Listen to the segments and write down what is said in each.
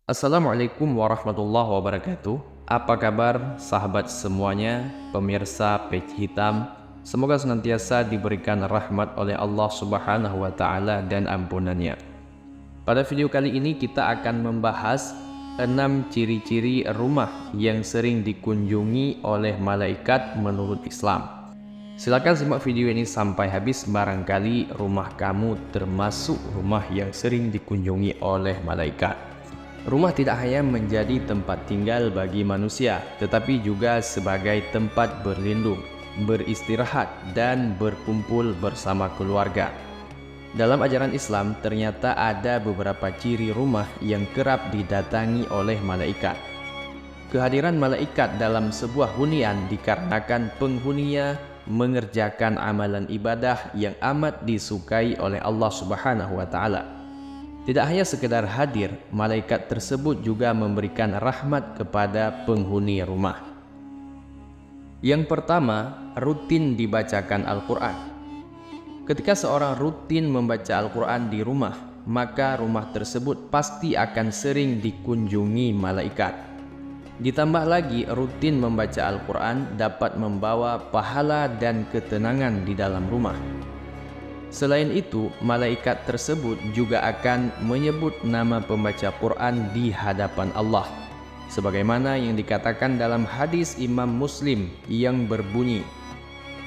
Assalamualaikum warahmatullahi wabarakatuh. Apa kabar sahabat semuanya, pemirsa page hitam? Semoga senantiasa diberikan rahmat oleh Allah Subhanahu wa taala dan ampunannya. Pada video kali ini kita akan membahas 6 ciri-ciri rumah yang sering dikunjungi oleh malaikat menurut Islam. Silakan simak video ini sampai habis, barangkali rumah kamu termasuk rumah yang sering dikunjungi oleh malaikat. Rumah tidak hanya menjadi tempat tinggal bagi manusia, tetapi juga sebagai tempat berlindung, beristirahat, dan berkumpul bersama keluarga. Dalam ajaran Islam, ternyata ada beberapa ciri rumah yang kerap didatangi oleh malaikat. Kehadiran malaikat dalam sebuah hunian dikarenakan penghuninya mengerjakan amalan ibadah yang amat disukai oleh Allah Subhanahu wa taala. Tidak hanya sekedar hadir, malaikat tersebut juga memberikan rahmat kepada penghuni rumah. Yang pertama, rutin dibacakan Al-Quran. Ketika seorang rutin membaca Al-Quran di rumah, maka rumah tersebut pasti akan sering dikunjungi malaikat. Ditambah lagi, rutin membaca Al-Quran dapat membawa pahala dan ketenangan di dalam rumah. Selain itu, malaikat tersebut juga akan menyebut nama pembaca Quran di hadapan Allah, sebagaimana yang dikatakan dalam hadis Imam Muslim yang berbunyi,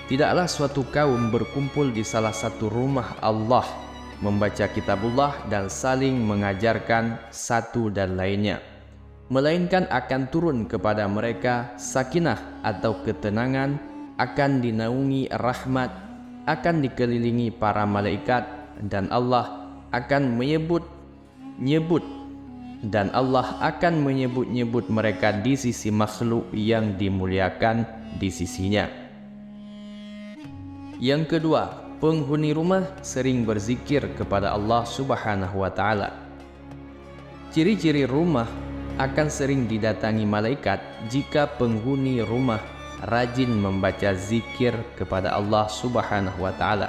"Tidaklah suatu kaum berkumpul di salah satu rumah Allah, membaca kitabullah dan saling mengajarkan satu dan lainnya, melainkan akan turun kepada mereka sakinah atau ketenangan, akan dinaungi rahmat, akan dikelilingi para malaikat, dan Allah akan menyebut-nyebut mereka di sisi makhluk yang dimuliakan di sisinya." Yang kedua, penghuni rumah sering berzikir kepada Allah Subhanahu wa taala. Ciri-ciri rumah akan sering didatangi malaikat jika penghuni rumah rajin membaca zikir kepada Allah Subhanahu wa taala.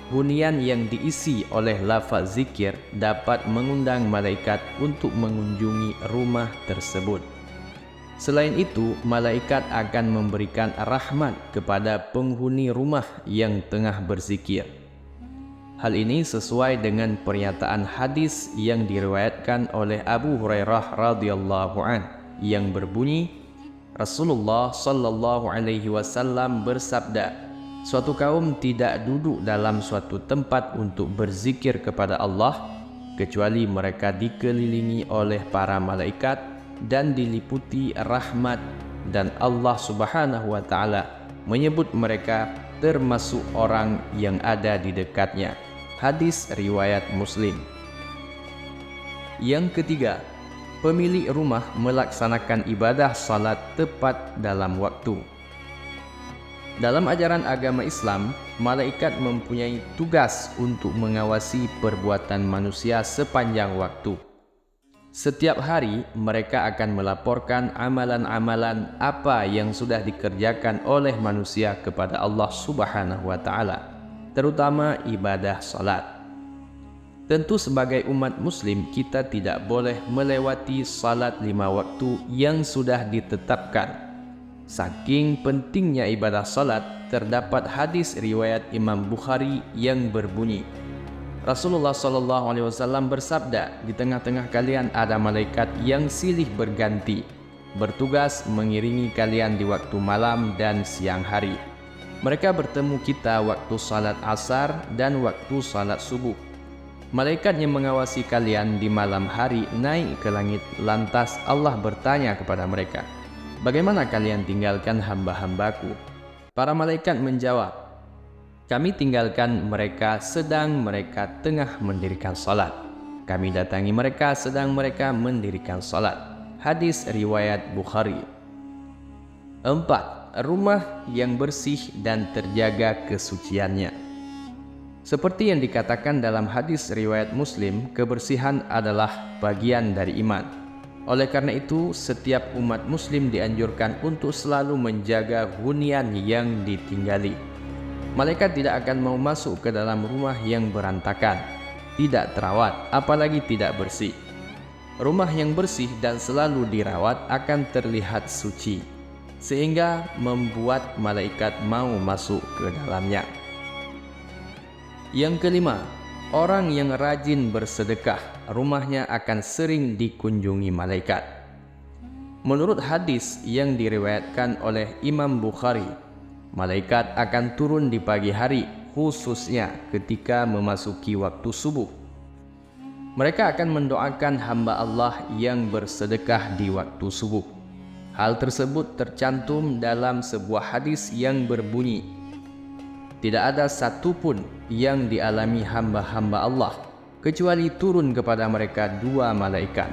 Hunian yang diisi oleh lafaz zikir dapat mengundang malaikat untuk mengunjungi rumah tersebut. Selain itu, malaikat akan memberikan rahmat kepada penghuni rumah yang tengah berzikir. Hal ini sesuai dengan pernyataan hadis yang diriwayatkan oleh Abu Hurairah radhiyallahu an yang berbunyi, Rasulullah sallallahu alaihi wasallam bersabda, "Suatu kaum tidak duduk dalam suatu tempat untuk berzikir kepada Allah kecuali mereka dikelilingi oleh para malaikat dan diliputi rahmat, dan Allah Subhanahu wa taala menyebut mereka termasuk orang yang ada di dekatnya." Hadis riwayat Muslim. Yang ketiga, pemilik rumah melaksanakan ibadah salat tepat dalam waktu. Dalam ajaran agama Islam, malaikat mempunyai tugas untuk mengawasi perbuatan manusia sepanjang waktu. Setiap hari mereka akan melaporkan amalan-amalan apa yang sudah dikerjakan oleh manusia kepada Allah Subhanahu wa taala, terutama ibadah salat. Tentu sebagai umat muslim kita tidak boleh melewati salat 5 waktu yang sudah ditetapkan. Saking pentingnya ibadah salat, terdapat hadis riwayat Imam Bukhari yang berbunyi, Rasulullah SAW bersabda, "Di tengah-tengah kalian ada malaikat yang silih berganti, bertugas mengiringi kalian di waktu malam dan siang hari. Mereka bertemu kita waktu salat asar dan waktu salat subuh. Malaikat yang mengawasi kalian di malam hari naik ke langit, lantas Allah bertanya kepada mereka, 'Bagaimana kalian tinggalkan hamba-hambaku?' Para malaikat menjawab, 'Kami tinggalkan mereka sedang mereka tengah mendirikan salat. Kami datangi mereka sedang mereka mendirikan salat.'" Hadis riwayat Bukhari. 4. Rumah yang bersih dan terjaga kesuciannya. Seperti yang dikatakan dalam hadis riwayat Muslim, kebersihan adalah bagian dari iman. Oleh karena itu, setiap umat muslim dianjurkan untuk selalu menjaga hunian yang ditinggali. Malaikat tidak akan mau masuk ke dalam rumah yang berantakan, tidak terawat, apalagi tidak bersih. Rumah yang bersih dan selalu dirawat akan terlihat suci, sehingga membuat malaikat mau masuk ke dalamnya. Yang kelima, orang yang rajin bersedekah, rumahnya akan sering dikunjungi malaikat. Menurut hadis yang diriwayatkan oleh Imam Bukhari, malaikat akan turun di pagi hari, khususnya ketika memasuki waktu subuh. Mereka akan mendoakan hamba Allah yang bersedekah di waktu subuh. Hal tersebut tercantum dalam sebuah hadis yang berbunyi, "Tidak ada satupun yang dialami hamba-hamba Allah kecuali turun kepada mereka dua malaikat.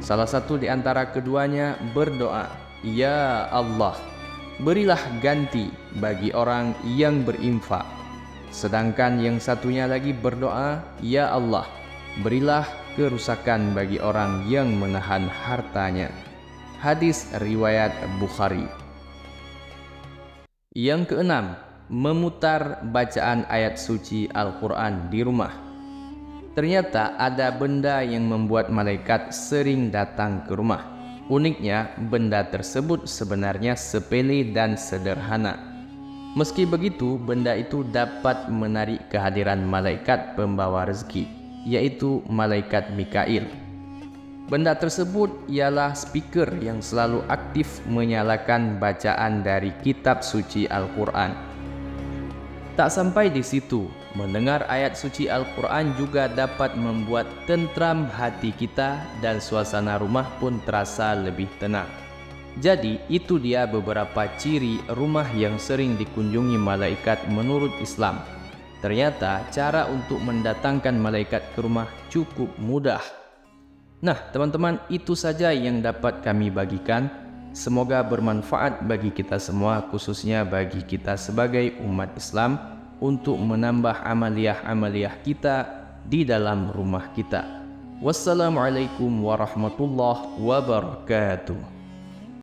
Salah satu di antara keduanya berdoa, 'Ya Allah, berilah ganti bagi orang yang berinfak.' Sedangkan yang satunya lagi berdoa, 'Ya Allah, berilah kerusakan bagi orang yang menahan hartanya.'" Hadis riwayat Bukhari. Yang keenam, memutar bacaan ayat suci Al-Quran di rumah. Ternyata ada benda yang membuat malaikat sering datang ke rumah. Uniknya, benda tersebut sebenarnya sepele dan sederhana. Meski begitu, benda itu dapat menarik kehadiran malaikat pembawa rezeki, yaitu malaikat Mikail. Benda tersebut ialah speaker yang selalu aktif menyalakan bacaan dari kitab suci Al-Quran. Tak sampai di situ, mendengar ayat suci Al-Quran juga dapat membuat tentram hati kita dan suasana rumah pun terasa lebih tenang. Jadi, itu dia beberapa ciri rumah yang sering dikunjungi malaikat menurut Islam. Ternyata, cara untuk mendatangkan malaikat ke rumah cukup mudah. Nah, teman-teman, itu saja yang dapat kami bagikan. Semoga bermanfaat bagi kita semua, khususnya bagi kita sebagai umat Islam, untuk menambah amaliyah-amaliyah kita di dalam rumah kita. Wassalamualaikum warahmatullahi wabarakatuh.